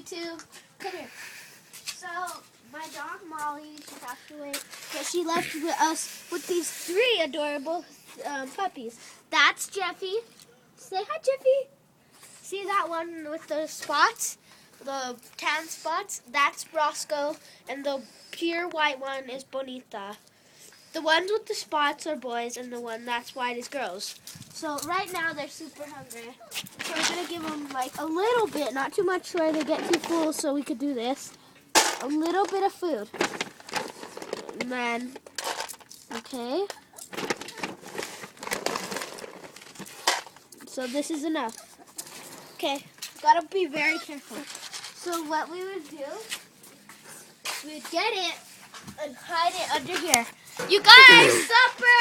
YouTube. Come here. So, my dog Molly, she passed away, but she left with us with these 3 adorable puppies. That's Jeffy. Say hi, Jeffy. See that one with the spots? The tan spots? That's Roscoe, and the pure white one is Bonita. The ones with the spots are boys, and the one that's white is girls. So right now they're super hungry. So we're gonna give them like a little bit, not too much where they get too full, so we could do this. A little bit of food. And then, okay. So this is enough. Okay, gotta be very careful. So what we would do, we'd get it and hide it under here. You guys, supper!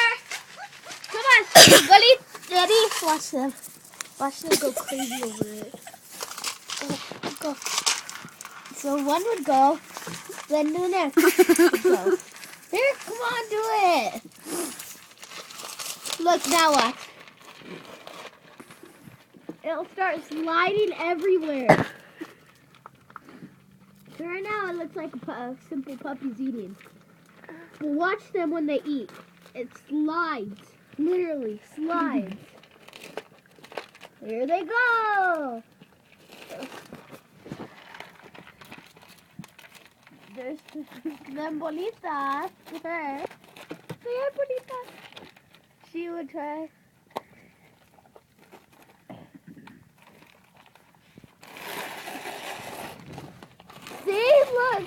Come on, Gully, Daddy, watch them. Watch them go crazy over it. Go. So one would go, then the next would go. Here, come on, do it. Look, now watch. It'll start sliding everywhere. So right now it looks like a simple puppy's eating. But watch them when they eat. It slides. Literally slides. Here they go. There's them Bonita. Her. Say hi, Bonita. She would try. See, look.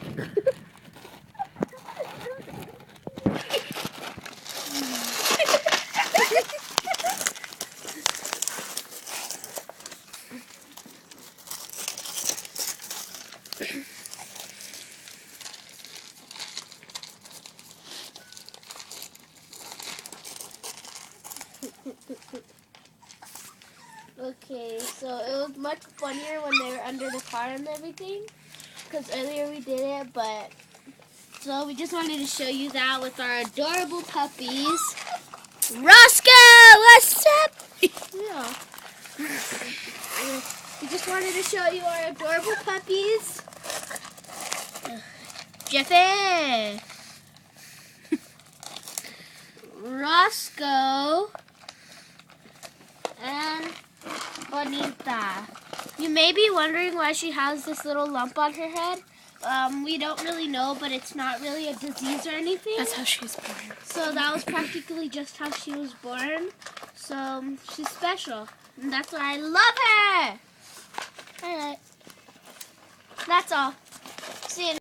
Okay, so it was much funnier when they were under the car and everything, because earlier we did it, but so we just wanted to show you that with our adorable puppies. Roscoe, what's up? Yeah. We just wanted to show you our adorable puppies. Jeffy. Roscoe. And Bonita. You may be wondering why she has this little lump on her head. We don't really know, but it's not really a disease or anything. That's how she was born. So that was practically just how she was born. So she's special. And that's why I love her. Alright. That's all. See you.